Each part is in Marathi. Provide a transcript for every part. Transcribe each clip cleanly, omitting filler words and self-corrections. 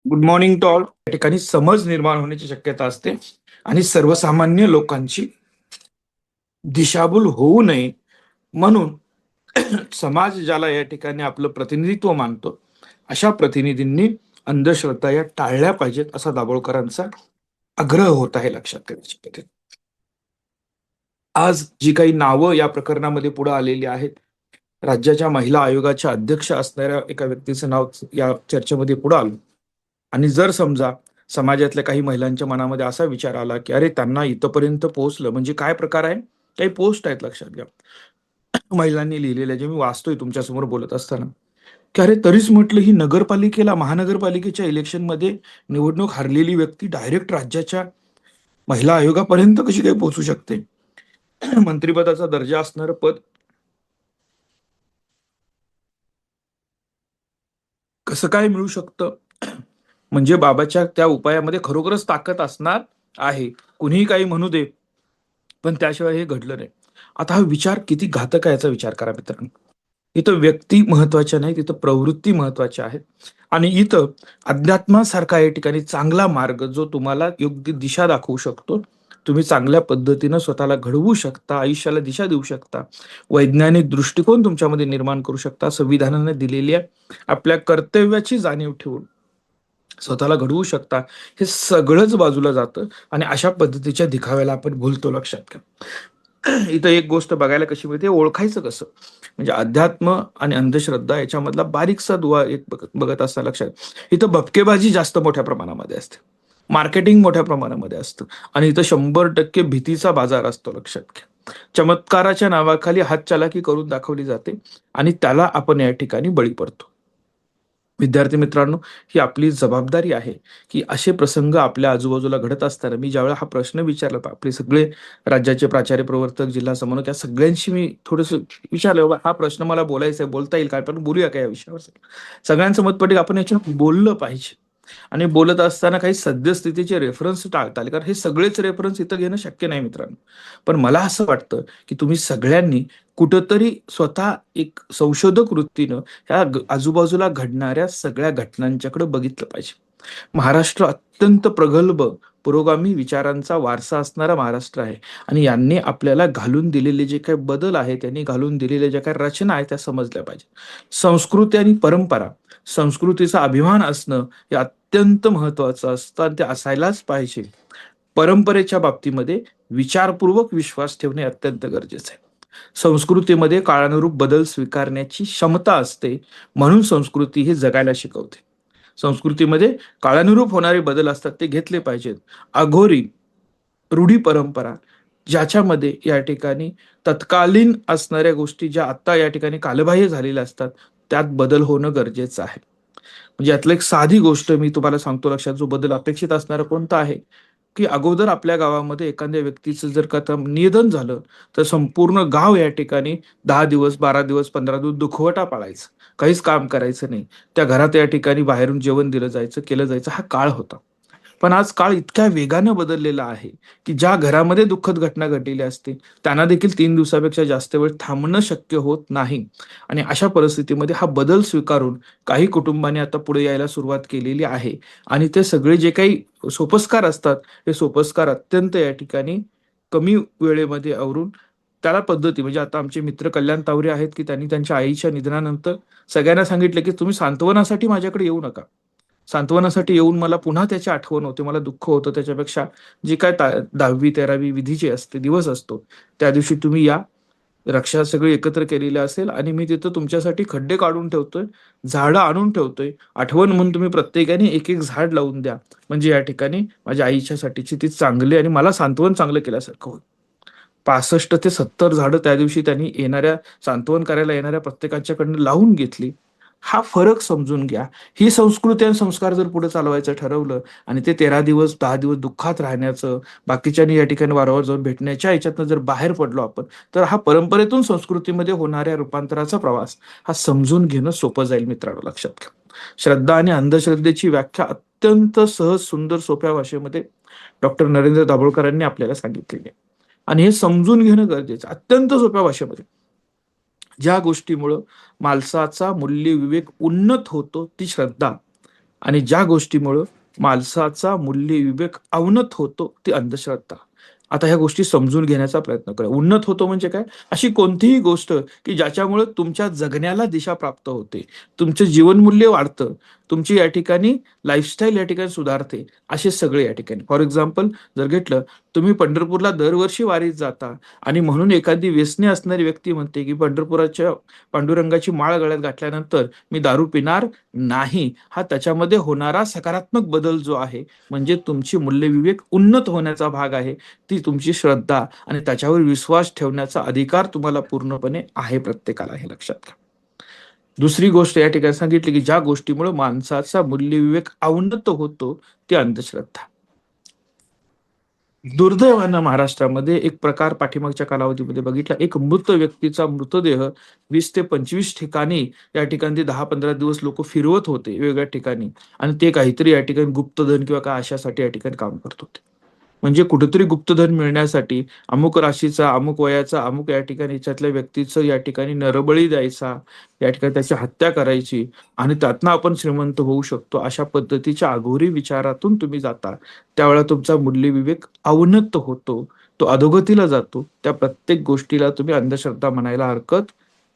Good morning to all. या ठिकाणी समज निर्माण होण्याची शक्यता असते आणि सर्वसामान्य लोकांची दिशाभूल होऊ नये म्हणून समाज ज्याला या ठिकाणी आपलं प्रतिनिधित्व मानतो अशा प्रतिनिधींनी अंधश्रद्धा या टाळल्या पाहिजेत असा दाभोळकरांचा आग्रह होत आहे. लक्षात ठेवायची पद्धत. आज जी काही नावं या प्रकरणामध्ये पुढे आलेली आहेत, राज्याच्या महिला आयोगाच्या अध्यक्ष असणाऱ्या एका व्यक्तीचं नाव या चर्चेमध्ये पुढे आलं. आणि जर समजा समाजातल्या काही महिलांच्या मनामध्ये असा विचार आला की अरे त्यांना इथपर्यंत पोहोचलं म्हणजे काय प्रकार आहे, काही पोस्ट आहेत लक्षात घ्या महिलांनी लिहिलेल्या, जे मी वाचतोय तुमच्यासमोर बोलत असताना, की अरे तरीच म्हटलं ही नगरपालिकेला महानगरपालिकेच्या इलेक्शनमध्ये निवडणूक हारलेली व्यक्ती डायरेक्ट राज्याच्या महिला आयोगापर्यंत कशी काही पोहोचू शकते. मंत्रिपदाचा दर्जा असणारं पद कसं काय मिळू शकतं. म्हणजे बाबाच्या त्या उपायामध्ये खरोखरच ताकद असणार आहे. कुणीही काही म्हणू दे, पण त्याशिवाय हे घडलं नाही. आता हा विचार किती घातक आहे याचा विचार करा मित्रांनो. इथं व्यक्ती महत्वाच्या नाहीत, इथं प्रवृत्ती महत्वाच्या आहेत. आणि इथं अध्यात्मासारखा या ठिकाणी चांगला मार्ग जो तुम्हाला योग्य दिशा दाखवू शकतो. तुम्ही चांगल्या पद्धतीनं स्वतःला घडवू शकता, आयुष्याला दिशा देऊ शकता, वैज्ञानिक दृष्टिकोन तुमच्यामध्ये निर्माण करू शकता, संविधानाने दिलेल्या आपल्या कर्तव्याची जाणीव ठेवून स्वतःला घडवू शकता. हे सगळंच बाजूला जातं आणि अशा पद्धतीच्या दिखाव्याला आपण भुलतो. लक्षात घ्या. इथं एक गोष्ट बघायला कशी मिळते, ओळखायचं कसं. म्हणजे अध्यात्म आणि अंधश्रद्धा याच्यामधला बारीकसा दुवा एक बघत असता लक्षात. इथं भपकेबाजी जास्त मोठ्या प्रमाणामध्ये असते, मार्केटिंग मोठ्या प्रमाणामध्ये असतं आणि इथं 100% भीतीचा बाजार असतो. लक्षात घ्या. चमत्काराच्या नावाखाली हातचलाकी करून दाखवली जाते आणि त्याला आपण या ठिकाणी बळी पडतो. विद्यार्थी मित्रांनो, ही आपली जबाबदारी आहे की असे प्रसंग आपल्या आजूबाजूला घडत असताना मी ज्यावेळेला हा प्रश्न विचारला, आपले सगळे राज्याचे प्राचार्य, प्रवर्तक, जिल्हा समन्वयक या सगळ्यांशी मी थोडंसं विचारलं, बाबा हा प्रश्न मला बोलायचा आहे, बोलता येईल का, आपण बोलूया का या विषयावर. सगळ्यांचं मत पडलं आपण याच्यावर बोललं पाहिजे. आणि बोलत असताना काही सद्यस्थितीचे रेफरन्स टाळता आले, कारण हे सगळेच रेफरन्स इथं घेणं शक्य नाही मित्रांनो. पण मला असं वाटतं की तुम्ही सगळ्यांनी कुठंतरी स्वतः एक संशोधक वृत्तीनं ह्या आजूबाजूला घडणाऱ्या सगळ्या घटनांच्याकडे बघितलं पाहिजे. महाराष्ट्र अत्यंत प्रगल्भ पुरोगामी विचारांचा वारसा असणारा महाराष्ट्र आहे आणि यांनी आपल्याला घालून दिलेले जे काही बदल आहेत, त्यांनी घालून दिलेल्या ज्या काही रचना आहेत त्या समजल्या पाहिजे. संस्कृती आणि परंपरा, संस्कृतीचा अभिमान असणं हे अत्यंत महत्वाचं असतं आणि ते असायलाच पाहिजे. परंपरेच्या बाबतीमध्ये विचारपूर्वक विश्वास ठेवणे अत्यंत गरजेचं आहे. संस्कृतीमध्ये काळानुरूप बदल स्वीकारण्याची क्षमता असते, म्हणून संस्कृती ही जगायला शिकवते. संस्कृतीमध्ये काळानुरूप होणारे बदल असतात, ते घेतले पाहिजेत. अघोरी रूढी परंपरा ज्याच्यामध्ये या ठिकाणी तत्कालीन असणाऱ्या गोष्टी ज्या आता या ठिकाणी कालबाह्य झालेल्या असतात, त्यात बदल होणं गरजेचं आहे. म्हणजे यातलं एक साधी गोष्ट मी तुम्हाला सांगतो लक्षात, जो बदल अपेक्षित असणारा कोणता आहे, की अगोदर आपल्या गावामध्ये एखाद्या व्यक्तीचं जर का निधन झालं तर संपूर्ण गाव या ठिकाणी 10 दिवस, 12 दिवस, 15 दिवस दुखवटा पाळायचं, काहीच काम करायचं नाही. त्या घरात या ठिकाणी बाहेरून जेवण दिलं जायचं, केलं जायचं, हा काळ होता. पण आज काळ इतक्या वेगानं बदललेला आहे की ज्या घरामध्ये दुःखद घटना घडलेली असते त्यांना देखील 3 दिवसापेक्षा जास्त वेळ थांबणं शक्य होत नाही. आणि अशा परिस्थितीमध्ये हा बदल स्वीकारून काही कुटुंबांनी आता पुढे यायला सुरुवात केलेली आहे. आणि ते सगळे जे काही सोपस्कार असतात, हे सोपस्कार अत्यंत या ठिकाणी कमी वेळेमध्ये आवरून त्याला पद्धती, म्हणजे आता आमचे मित्र कल्याण तावरे आहेत की त्यांनी त्यांच्या आईच्या निधनानंतर सगळ्यांना सांगितलं की तुम्ही सांत्वनासाठी माझ्याकडे येऊ नका. सांत्वनासाठी येऊन मला पुन्हा त्याची आठवण होते, मला दुःख होतं, त्याच्यापेक्षा जी काय 10वी-13वी विधीची असते, दिवस असतो, त्या दिवशी तुम्ही या. रक्षा सगळी एकत्र केलेली असेल आणि मी तिथं तुमच्यासाठी खड्डे काढून ठेवतोय, झाडं आणून ठेवतोय, आठवण म्हणून तुम्ही प्रत्येकाने एक एक झाड लावून द्या. म्हणजे या ठिकाणी माझ्या आईच्यासाठीची ती चांगली आणि मला सांत्वन चांगलं केल्यासारखं होईल. 65 ते 70 झाडं त्या दिवशी त्यांनी येणाऱ्या, सांत्वन करायला येणाऱ्या प्रत्येकाच्याकडनं लावून घेतली. हा फरक समजून घ्या. ही संस्कृती आणि संस्कार जर पुढे चालवायचं ठरवलं आणि ते 13 दिवस, 10 दिवस दुःखात राहण्याचं, बाकीच्यांनी या ठिकाणी वारंवार जाऊन भेटण्याच्या ह्याच्यातनं जर बाहेर पडलो आपण, तर हा परंपरेतून संस्कृतीमध्ये होणाऱ्या रूपांतराचा प्रवास हा समजून घेणं सोपं जाईल मित्रांनो. लक्षात घ्या. श्रद्धा आणि अंधश्रद्धेची व्याख्या अत्यंत सहज, सुंदर, सोप्या भाषेमध्ये डॉक्टर नरेंद्र दाभोळकरांनी आपल्याला सांगितलेली आहे. आणि हे समजून घेणं गरजेचं, अत्यंत सोप्या भाषेमध्ये. ज्या गोष्टीमुळं माणसाचा मूल्य विवेक उन्नत होतो ती श्रद्धा, आणि ज्या गोष्टीमुळं माणसाचा मूल्य विवेक अवनत होतो ती अंधश्रद्धा. आता ह्या गोष्टी समजून घेण्याचा प्रयत्न करा. उन्नत होतो म्हणजे काय? अशी कोणतीही गोष्ट की ज्याच्यामुळे तुमच्या जगण्याला दिशा प्राप्त होते, तुमचं जीवनमूल्य वाढतं, तुमची या ठिकाणी लाईफस्टाईल या ठिकाणी सुधारते, असे सगळे या ठिकाणी. फॉर एक्झाम्पल जर घेतलं, तुम्ही पंढरपूरला दरवर्षी वारीत जाता आणि म्हणून एखादी व्यसनी असणारी व्यक्ती म्हणते की पंढरपुराच्या पांडुरंगाची माळ गळ्यात घातल्यानंतर मी दारू पिणार नाही. हा त्याच्यामध्ये होणारा सकारात्मक बदल जो आहे, म्हणजे तुमची मूल्यविवेक उन्नत होण्याचा भाग आहे. ती तुमची श्रद्धा आणि त्याच्यावर विश्वास ठेवण्याचा अधिकार तुम्हाला पूर्णपणे आहे प्रत्येकाला, हे लक्षात घ्या. दुसरी गोष्ट या ठिकाणी सांगितली की ज्या गोष्टीमुळे माणसाचा मूल्यविवेक अवनत होतो ती अंधश्रद्धा. दुर्दैवानं महाराष्ट्रामध्ये एक प्रकार पाठीमागच्या कालावधीमध्ये बघितला. एक मृत व्यक्तीचा मृतदेह 20 ते 25 ठिकाणी या ठिकाणी ते 10-15 दिवस लोक फिरवत होते वेगवेगळ्या ठिकाणी, आणि ते काहीतरी या ठिकाणी गुप्तधन किंवा काय अशासाठी या ठिकाणी काम करत होते. म्हणजे कुठेतरी गुप्तधन मिळण्यासाठी अमुक राशीचा, अमुक वयाचा, अमुक या ठिकाणी याच्यातल्या व्यक्तीचं या ठिकाणी नरबळी द्यायचा, या ठिकाणी त्याची हत्या करायची आणि त्यातनं आपण श्रीमंत होऊ शकतो, अशा पद्धतीच्या अघोरी विचारातून तुम्ही जाता, त्यावेळेला तुमचा मूल्यविवेक अवनत होतो, तो अधोगतीला जातो. त्या प्रत्येक गोष्टीला तुम्ही अंधश्रद्धा म्हणायला हरकत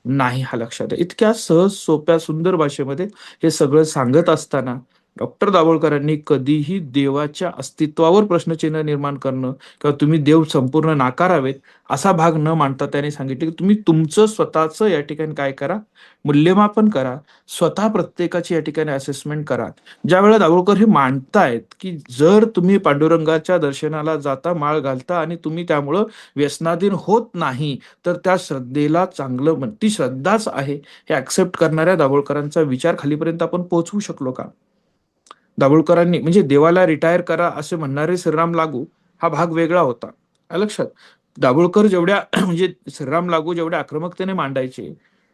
नाही, हा लक्षात आहे. इतक्या सहज, सोप्या, सुंदर भाषेमध्ये हे सगळं सांगत असताना डॉक्टर दाभोळकरांनी कधीही देवाच्या अस्तित्वावर प्रश्नचिन्ह निर्माण करणं किंवा तुम्ही देव संपूर्ण नाकारावेत असा भाग न मांडता त्यांनी सांगितले की तुम्ही तुमचं स्वतःचं या ठिकाणी काय करा, मूल्यमापन करा, स्वतः प्रत्येकाची या ठिकाणी असेसमेंट करा. ज्या वेळेला दाभोळकर हे मांडतायत की जर तुम्ही पांडुरंगाच्या दर्शनाला जाता, माळ घालता आणि तुम्ही त्यामुळं व्यसनाधीन होत नाही, तर त्या श्रद्धेला चांगलं ती श्रद्धाच आहे हे ऍक्सेप्ट करणाऱ्या दाभोळकरांचा विचार खालीपर्यंत आपण पोहोचवू शकलो का? दाभोळकरांनी म्हणजे देवाला रिटायर करा असे म्हणणारे श्रीराम लागू हा भाग वेगळा होता, लक्षात. दाभोळकर जेवढ्या म्हणजे श्रीराम लागू जेवढ्या आक्रमकतेने मांडायचे,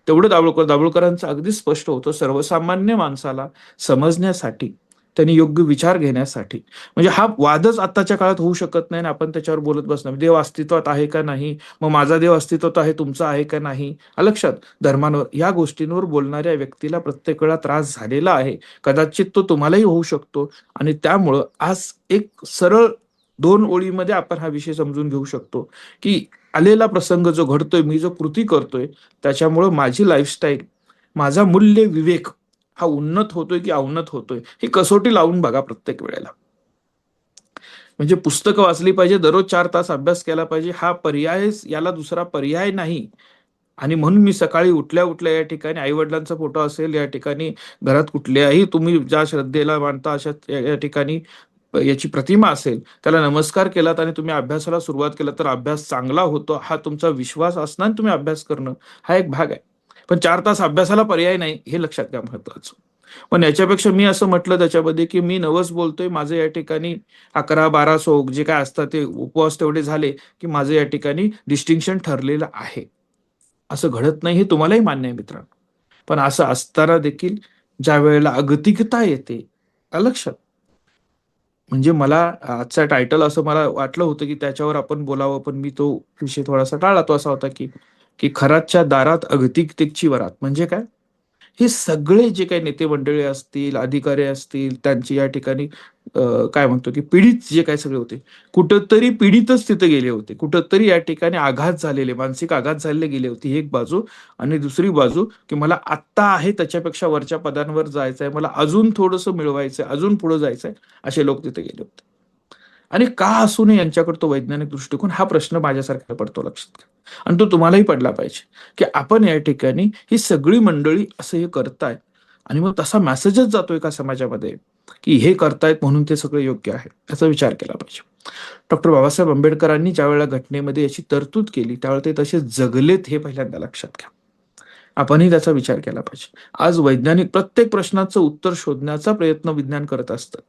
तेवढं दाभोळकरांचं अगदी स्पष्ट होतं सर्वसामान्य माणसाला समजण्यासाठी, त्यांनी योग्य विचार घेण्यासाठी. म्हणजे हा वादच आताच्या काळात होऊ शकत नाही आणि आपण त्याच्यावर बोलत बसणार देव अस्तित्वात आहे का नाही, मग माझा देव अस्तित्वात आहे, तुमचा आहे का नाही, लक्षात. धर्मांवर या गोष्टींवर बोलणाऱ्या व्यक्तीला प्रत्येक वेळा त्रास झालेला आहे, कदाचित तो तुम्हालाही होऊ शकतो. आणि त्यामुळं आज एक सरळ 2 ओळीमध्ये आपण हा विषय समजून घेऊ शकतो की आलेला प्रसंग जो घडतोय, मी जो कृती करतोय, त्याच्यामुळं माझी लाईफस्टाईल, माझा मूल्य विवेक हा उन्नत होतोय की अवनत होतोय, ही कसोटी लावून बघा प्रत्येक वेळेला. म्हणजे पुस्तकं वाचली पाहिजे, दररोज 4 तास अभ्यास केला पाहिजे, हा पर्याय, याला दुसरा पर्याय नाही. आणि म्हणून मी सकाळी उठल्या उठल्या या ठिकाणी आई वडिलांचा फोटो असेल, या ठिकाणी घरात कुठल्याही तुम्ही ज्या श्रद्धेला मानता अशा या ठिकाणी याची प्रतिमा असेल, त्याला नमस्कार केलात आणि तुम्ही अभ्यासाला सुरुवात केला तर अभ्यास चांगला होतो, हा तुमचा विश्वास असणार, तुम्ही अभ्यास करणं हा एक भाग आहे. पण 4 तास अभ्यासाला पर्याय नाही, हे लक्षात घ्या महत्वाचं. पण याच्यापेक्षा मी असं म्हटलं त्याच्यामध्ये की मी नवस बोलतोय, माझं या ठिकाणी 11-12 सोग जे काय असतात ते उपवास तेवढे झाले की माझं या ठिकाणी डिस्टिंक्शन ठरलेलं आहे. असं घडत नाही हे तुम्हालाही मान्य आहे मित्रांनो. पण असं असताना देखील ज्या वेळेला अगतिकता येते, लक्षात. म्हणजे मला आजचा टायटल असं मला वाटलं होतं की त्याच्यावर आपण बोलावं, पण मी तो विषय थोडासा टाळला. तो असा होता की की खराच्या दारात अगतिकतेची वरात. म्हणजे काय? हे सगळे जे काही नेते मंडळी असतील, अधिकारी असतील, त्यांची या ठिकाणी काय म्हणतो की पीडित जे काही सगळे होते, कुठंतरी पीडितच तिथे गेले होते, कुठंतरी या ठिकाणी आघात झालेले, मानसिक आघात झालेले गेले होते, ही एक बाजू. आणि दुसरी बाजू की मला आत्ता आहे त्याच्यापेक्षा वरच्या पदांवर जायचंय, मला अजून थोडंसं मिळवायचंय, अजून पुढे जायचंय, असे लोक तिथे गेले होते. आणि का असू नये यांच्याकडे तो वैज्ञानिक दृष्टिकोन, हा प्रश्न माझ्यासारख्या पडतो लक्षात घ्या. आणि तो तुम्हालाही पडला पाहिजे की आपण या ठिकाणी ही सगळी मंडळी असं हे करतायत आणि मग तसा मेसेजच जातोय का समाजामध्ये की हे करतायत म्हणून ते सगळं योग्य आहे, याचा विचार केला पाहिजे. डॉक्टर बाबासाहेब आंबेडकरांनी ज्या वेळेला घटनेमध्ये याची तरतूद केली, त्यावेळेला ते तसे जगलेत हे पहिल्यांदा लक्षात घ्या. आपणही त्याचा विचार केला पाहिजे. आज वैज्ञानिक प्रत्येक प्रश्नाचं उत्तर शोधण्याचा प्रयत्न विज्ञान करत असतं.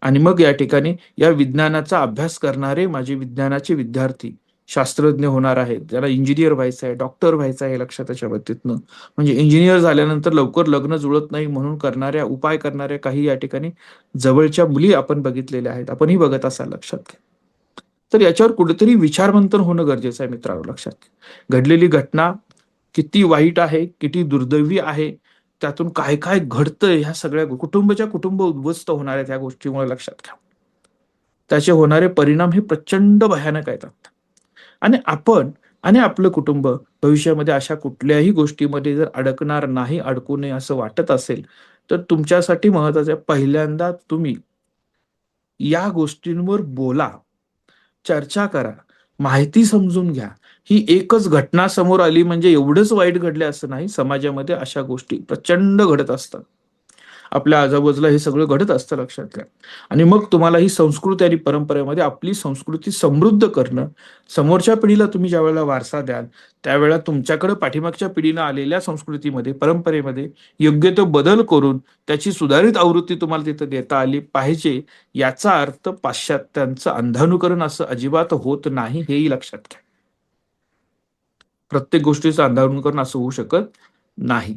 आणि मग या ठिकाणी या विज्ञानाचा अभ्यास करणारे माझे विज्ञानाचे विद्यार्थी शास्त्रज्ञ होणार आहेत, ज्याला इंजिनियर व्हायचं आहे, डॉक्टर व्हायचं आहे, लक्षात त्याच्या बाबतीतनं. म्हणजे इंजिनियर झाल्यानंतर लवकर लग्न जुळत नाही म्हणून करणाऱ्या, उपाय करणाऱ्या काही या ठिकाणी जवळच्या मुली आपण बघितलेल्या आहेत, आपणही बघत असाल, लक्षात घ्या. तर याच्यावर कुठेतरी विचारमंथन होणं गरजेचं आहे मित्रांनो, लक्षात घ्या. घडलेली घटना किती वाईट आहे, किती दुर्दैवी आहे, त्यातून काय काय घडतंय, ह्या सगळ्या कुटुंबाच्या कुटुंब उद्ध्वस्त होणार आहेत ह्या गोष्टीमुळे, लक्षात घ्या. त्याचे होणारे परिणाम हे प्रचंड भयानक आहेत. आणि आपण आणि आपलं कुटुंब भविष्यामध्ये अशा कुठल्याही गोष्टीमध्ये जर अडकणार नाही, अडकू नये असं वाटत असेल, तर तुमच्यासाठी महत्वाचं आहे, पहिल्यांदा तुम्ही या गोष्टींवर बोला, चर्चा करा, माहिती समजून घ्या. ही एकच घटना समोर आली म्हणजे एवढंच वाईट घडलं असं नाही. समाजामध्ये अशा गोष्टी प्रचंड घडत असतात. आपल्या आजूबाजूला हे सगळं घडत असतं, लक्षात घ्या. आणि मग तुम्हाला ही संस्कृती आणि परंपरेमध्ये आपली संस्कृती समृद्ध करणं, समोरच्या पिढीला तुम्ही ज्यावेळेला वारसा द्याल, त्यावेळेला तुमच्याकडे पाठीमागच्या पिढीनं आलेल्या संस्कृतीमध्ये, परंपरेमध्ये योग्य तो बदल करून त्याची सुधारित आवृत्ती तुम्हाला तिथं देता आली पाहिजे. याचा अर्थ पाश्चात्यांचं अंधानुकरण असं अजिबात होत नाही, हेही लक्षात घ्या. प्रत्येक गोष्टीचं अंधानुकरण असं होऊ शकत नाही.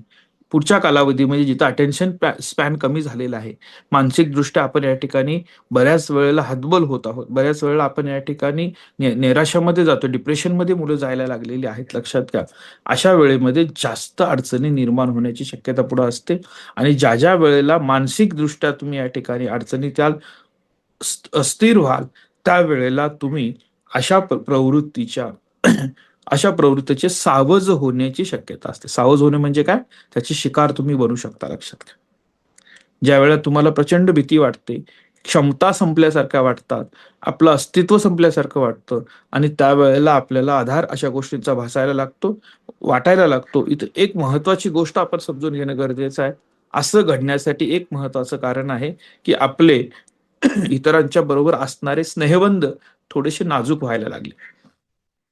पुढच्या कालावधीमध्ये जिथं अटेन्शन स्पॅन कमी झालेला आहे, मानसिकदृष्ट्या आपण या ठिकाणी बऱ्याच वेळेला हतबल होत आहोत. बऱ्याच वेळेला आपण या ठिकाणी निराशामध्ये जातो, डिप्रेशनमध्ये मुलं जायला लागलेली आहेत, लक्षात घ्या. अशा वेळेमध्ये जास्त अडचणी निर्माण होण्याची शक्यता पुढे असते. आणि ज्या ज्या वेळेला मानसिकदृष्ट्या तुम्ही या ठिकाणी अडचणीत याल, अस्थिर व्हाल, त्यावेळेला तुम्ही अशा प्रवृत्तीच्या अशा प्रवृत्तीचे सावध होण्याची शक्यता असते. सावध होणे म्हणजे काय? त्याची शिकार तुम्ही बनू शकता, लक्षात घ्या. ज्या वेळेला तुम्हाला प्रचंड भीती वाटते, क्षमता संपल्यासारख्या वाटतात, आपलं अस्तित्व संपल्यासारखं वाटतं, आणि त्यावेळेला आपल्याला आधार अशा गोष्टींचा भासायला लागतो, वाटायला लागतो. इथं एक महत्वाची गोष्ट आपण समजून घेणं गरजेचं आहे. असं घडण्यासाठी एक महत्वाचं कारण आहे की आपले इतरांच्या बरोबर असणारे स्नेहबंध थोडेसे नाजूक व्हायला लागले.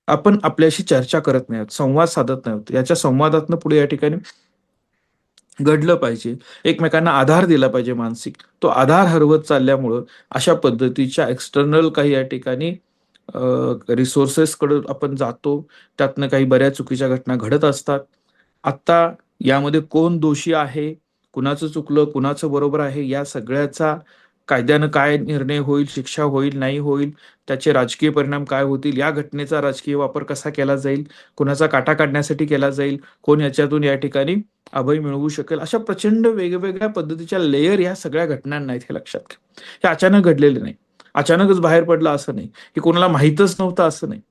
आपण आपल्याशी चर्चा करत नाही आहोत, संवाद साधत नाही आहोत. याच्या संवादातनं पुढे या ठिकाणी घडलं पाहिजे, एकमेकांना आधार दिला पाहिजे मानसिक. तो आधार हरवत चालल्यामुळं अशा पद्धतीच्या एक्सटर्नल काही या ठिकाणी रिसोर्सेसकडे आपण जातो. त्यातनं काही बऱ्याच चुकीच्या घटना घडत असतात. आत्ता यामध्ये कोण दोषी आहे, कुणाचं चुकलं, कुणाचं बरोबर आहे, या सगळ्याचा कायद्यानं काय निर्णय होईल, शिक्षा होईल, नाही होईल, त्याचे राजकीय परिणाम काय होतील, या घटनेचा राजकीय वापर कसा केला जाईल, कुणाचा काटा काढण्यासाठी केला जाईल, कोण याच्यातून या ठिकाणी अभय मिळवू शकेल, अशा प्रचंड वेगवेगळ्या पद्धतीच्या लेयर या सगळ्या घटनांना आहेत, हे लक्षात घ्या. हे अचानक घडलेले नाही, अचानकच बाहेर पडलं असं नाही, हे कोणाला माहीतच नव्हतं असं नाही.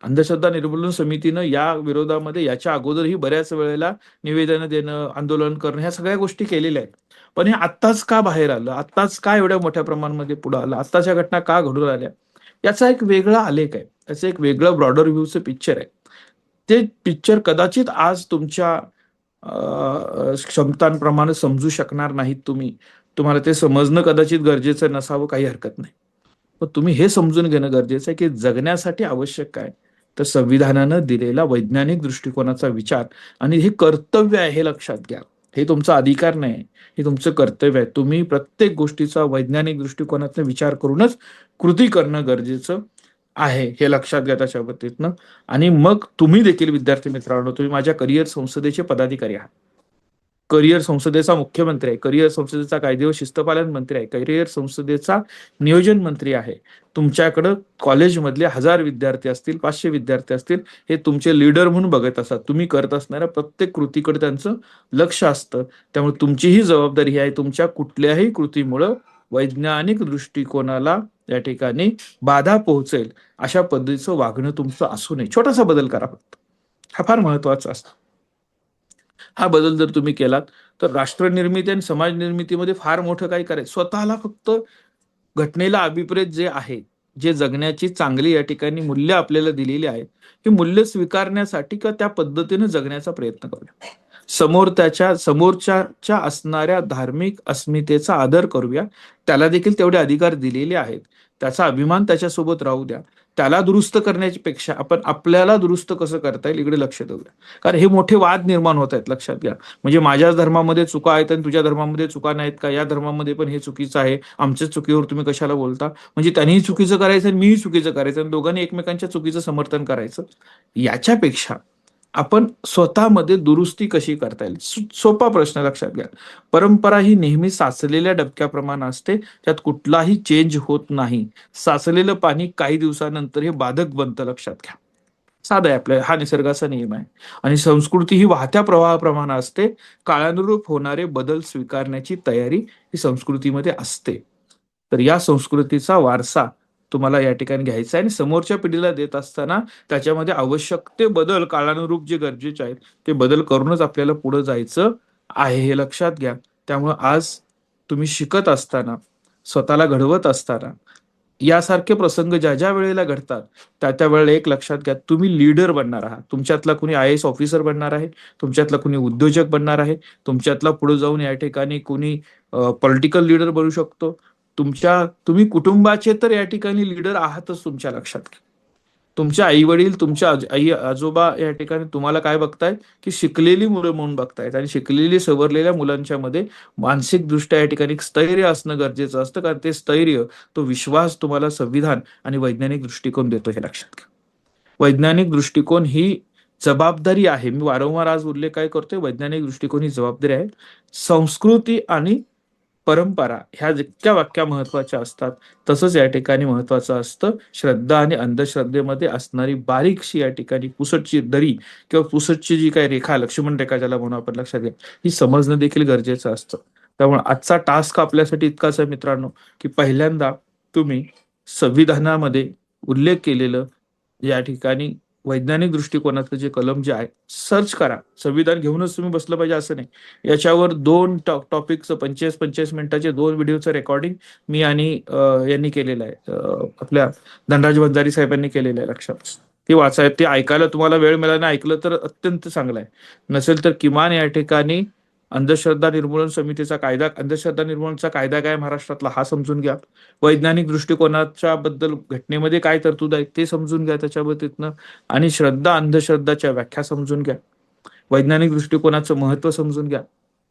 अंधश्रद्धा निर्मूलन समितीनं या विरोधामध्ये याच्या अगोदरही बऱ्याच वेळेला निवेदनं देणं, आंदोलन करणं, ह्या सगळ्या गोष्टी केलेल्या आहेत. पण हे आत्ताच का बाहेर आलं, आत्ताच का एवढ्या मोठ्या प्रमाणामध्ये पुढे आलं, आत्ताच्या घटना का घडून आल्या, याचा एक वेगळा आलेख आहे, याचं एक वेगळं ब्रॉडर व्ह्यूचं पिक्चर आहे. ते पिक्चर कदाचित आज तुमच्या क्षमतांप्रमाणे समजू शकणार नाहीत तुम्ही. तुम्हाला ते समजणं कदाचित गरजेचं नसावं, काही हरकत नाही. पण तुम्ही हे समजून घेणं गरजेचं आहे की जगण्यासाठी आवश्यक काय, तर संविधानानं दिलेला वैज्ञानिक दृष्टिकोनाचा विचार, आणि हे कर्तव्य आहे, हे लक्षात घ्या. हे तुमचा अधिकार नाही, हे तुमचं कर्तव्य आहे. तुम्ही प्रत्येक गोष्टीचा वैज्ञानिक दृष्टिकोनातून विचार करूनच कृती करणं गरजेचं आहे, हे लक्षात घ्या त्याच्या बाबतीतनं. आणि मग तुम्ही देखील विद्यार्थी मित्रांनो, तुम्ही माझ्या करिअर संसदेचे पदाधिकारी आहात. करिअर संसदेचा मुख्यमंत्री आहे, करिअर संसदेचा कायदे व शिस्तपालन मंत्री आहे, करिअर संसदेचा नियोजन मंत्री आहे. तुमच्याकडं कॉलेजमधले 1000 विद्यार्थी असतील, 500 विद्यार्थी असतील, हे तुमचे लीडर म्हणून बघत असतात. तुम्ही करत असणाऱ्या प्रत्येक कृतीकडे त्यांचं लक्ष असतं. त्यामुळे तुमची ही जबाबदारी आहे, तुमच्या कुठल्याही कृतीमुळं वैज्ञानिक दृष्टिकोनाला या ठिकाणी बाधा पोहोचेल अशा पद्धतीचं वागणं तुमचं असू नये. छोटासा बदल करा फक्त, हा फार महत्वाचा असतो. हा बदल जर तुम्ही केलात तर राष्ट्र निर्मिती आणि समाज निर्मितीमध्ये फार मोठं काही करायचं. स्वतःला फक्त घटनेला अभिप्रेत जे आहे, जे जगण्याची चांगली या ठिकाणी मूल्य आपल्याला दिलेली आहेत, हे मूल्य स्वीकारण्यासाठी किंवा त्या पद्धतीने जगण्याचा प्रयत्न करूया. समोरच्या असणाऱ्या धार्मिक अस्मितेचा आदर करूया. त्याला देखील तेवढे अधिकार दिलेले आहेत, त्याचा अभिमान त्याच्यासोबत राहू द्या. त्याला दुरुस्त करण्याची पेक्षा आपण आपल्याला दुरुस्त कसं करता येईल इकडे लक्ष देऊया. कारण हे मोठे वाद निर्माण होत आहेत, लक्षात घ्या. म्हणजे माझ्या धर्मामध्ये चुका आहेत आणि तुझ्या धर्मामध्ये चुका नाहीत का, या धर्मामध्ये पण हे चुकीचं आहे, आमच्या चुकीवर तुम्ही कशाला बोलता. म्हणजे त्यांनीही चुकीचं करायचं आणि मीही चुकीचं करायचं आणि दोघांनी एकमेकांच्या चुकीचं समर्थन करायचं. याच्यापेक्षा आपण स्वतःमध्ये दुरुस्ती कशी करता येईल, सोपा प्रश्न, लक्षात घ्या. परंपरा ही नेहमी साचलेल्या डबक्याप्रमाणे असते, त्यात कुठलाही चेंज होत नाही. साचलेलं पाणी काही दिवसानंतर हे बाधक बनतं, लक्षात घ्या. साधा आहे आपल्या, हा निसर्गाचा नियम आहे. आणि संस्कृती ही वाहत्या प्रवाहाप्रमाणे असते. काळानुरूप होणारे बदल स्वीकारण्याची तयारी ही संस्कृतीमध्ये असते. तर या संस्कृतीचा वारसा तुम्हाला या ठिकाणी घ्यायचा आहे आणि समोरच्या पिढीला देत असताना त्याच्यामध्ये आवश्यक ते बदल काळानुरूप जे गरजेचे आहेत ते बदल करूनच आपल्याला पुढे जायचं आहे, हे लक्षात घ्या. त्यामुळे आज तुम्ही शिकत असताना, स्वतःला घडवत असताना यासारखे प्रसंग ज्या ज्या वेळेला घडतात त्या त्या वेळेला एक लक्षात घ्या, तुम्ही लीडर बनणार आहात. तुमच्यातला कुणी IAS ऑफिसर बनणार आहे, तुमच्यातला कुणी उद्योजक बनणार आहे, तुमच्यातला पुढे जाऊन या ठिकाणी कुणी पॉलिटिकल लीडर बनू शकतो. तुम्ही कुटुंबाचे तर या ठिकाणी लीडर आहातच, तुमच्या लक्षात घ्या. तुमच्या आई वडील, तुमच्या आई आजोबा या ठिकाणी तुम्हाला काय बघतायत, की शिकलेली मुलं म्हणून बघतायत. आणि शिकलेली सवरलेल्या मुलांच्या मध्ये मानसिक दृष्ट्या या ठिकाणी स्थैर्य असणं गरजेचं असतं, कारण ते स्थैर्य, तो विश्वास तुम्हाला संविधान आणि वैज्ञानिक दृष्टिकोन देतो, हे लक्षात घ्या. वैज्ञानिक दृष्टिकोन ही जबाबदारी आहे. मी वारंवार आज उल्लेख काय करतोय, वैज्ञानिक दृष्टिकोन ही जबाबदारी आहे. संस्कृती आणि परंपरा ह्या जितक्या व्याख्या महत्वाच्या असतात, तसंच या ठिकाणी महत्वाचं असतं श्रद्धा आणि अंधश्रद्धेमध्ये असणारी बारीकशी या ठिकाणी पुसटची दरी किंवा पुसटची जी काही रेखा, लक्ष्मण रेखा ज्याला म्हणून आपण लक्षात घ्या, ही समजणं देखील गरजेचं असतं. त्यामुळे आजचा टास्क आपल्यासाठी इतकाच आहे मित्रांनो, की पहिल्यांदा तुम्ही संविधानामध्ये उल्लेख केलेलं या ठिकाणी वैज्ञानिक दृष्टिकोनाचं जे कलम जे आहे सर्च करा. संविधान घेऊनच तुम्ही बसलं पाहिजे असं नाही. याच्यावर दोन टॉपिकचं 45-45 मिनिटाचे 2 व्हिडिओचं रेकॉर्डिंग मी आणि यांनी केलेलं आहे, आपल्या धनराज वंजारी साहेबांनी केलेलं आहे, लक्षात. ते वाचाय, ते ऐकायला तुम्हाला वेळ मिळाला, ऐकलं तर अत्यंत चांगलं आहे. नसेल तर किमान या ठिकाणी अंधश्रद्धा निर्मूलन समितीचा कायदा, अंधश्रद्धा निर्मूलनचा कायदा काय महाराष्ट्रातला हा समजून घ्या. वैज्ञानिक दृष्टिकोनाच्या बद्दल घटनेमध्ये काय तरतूद आहे ते समजून घ्या त्याच्या बाबतीतनं. आणि श्रद्धा अंधश्रद्धाच्या व्याख्या समजून घ्या. वैज्ञानिक दृष्टिकोनाचं महत्व समजून घ्या,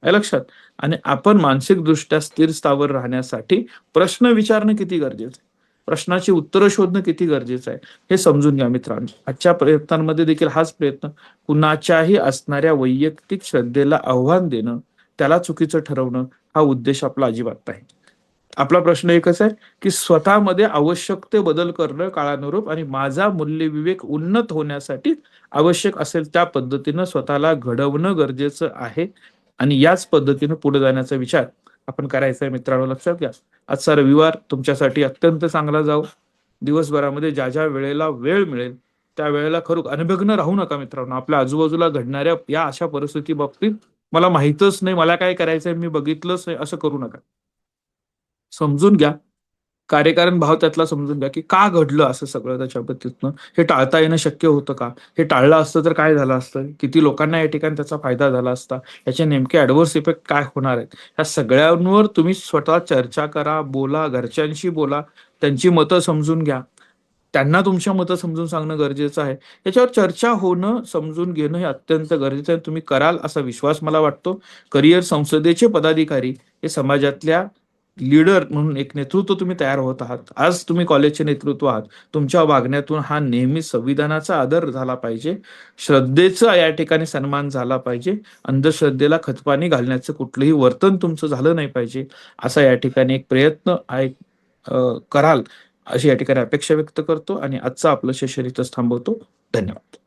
आहे लक्षात. आणि आपण मानसिकदृष्ट्या स्थिर स्थावर राहण्यासाठी प्रश्न विचारणं किती गरजेचं आहे, प्रश्नाची उत्तरं शोधणं किती गरजेचं आहे, हे समजून घ्या मित्रांनो. आजच्या प्रयत्नांमध्ये देखील हाच प्रयत्न, कुणाच्याही असणाऱ्या वैयक्तिक श्रद्धेला आव्हान देणं, त्याला चुकीचं ठरवणं, हा उद्देश आपला अजिबात नाही. आपला प्रश्न एकच आहे, की स्वतःमध्ये आवश्यक ते बदल करणं काळानुरूप, आणि माझा मूल्यविवेक उन्नत होण्यासाठी आवश्यक असेल त्या पद्धतीनं स्वतःला घडवणं गरजेचं आहे. आणि याच पद्धतीनं पुढे जाण्याचा विचार आपण करायचा आहे मित्रांनो, लक्षात घ्या. आजचा रविवार तुमच्यासाठी अत्यंत चांगला जाऊ. दिवसभरामध्ये ज्या ज्या वेळेला वेळ मिळेल त्या वेळेला खरं अनभिज्ञ राहू नका मित्रांनो. आपल्या आजूबाजूला घडणाऱ्या या अशा परिस्थिती बाबतीत मला माहीतच नाही, मला काय करायचंय, मी बघितलंच नाही, असं करू नका. समजून घ्या, कार्यकारण भाव त्यातला समजून घ्या, की का घडलं असं सगळं त्याच्या पद्धतीतनं. हे टाळता येणं शक्य होतं का, हे टाळलं असतं तर काय झालं असतं, किती लोकांना या ठिकाणी त्याचा फायदा झाला असता, याचे नेमके ऍडव्हर्स इफेक्ट काय होणार आहेत, ह्या सगळ्यांवर तुम्ही स्वतः चर्चा करा, बोला, घरच्यांशी बोला, त्यांची मतं समजून घ्या. त्यांना तुमच्या मतं समजून सांगणं गरजेचं आहे. याच्यावर चर्चा होणं, समजून घेणं हे अत्यंत गरजेचं आहे. तुम्ही कराल असा विश्वास मला वाटतो. करिअर संसदेचे पदाधिकारी हे समाजातल्या लीडर म्हणून एक नेतृत्व तुम्ही तयार होत आहात. आज तुम्ही कॉलेजचे नेतृत्व आहात. तुमच्या वागण्यातून हा नेहमी संविधानाचा आदर झाला पाहिजे, श्रद्धेचा या ठिकाणी सन्मान झाला पाहिजे, अंधश्रद्धेला खतपाणी घालण्याचं कुठलंही वर्तन तुमचं झालं नाही पाहिजे, असा या ठिकाणी एक प्रयत्न कराल अशी या ठिकाणी अपेक्षा व्यक्त करतो. आणि आजचं आपलं सेशन इथंच थांबवतो. धन्यवाद.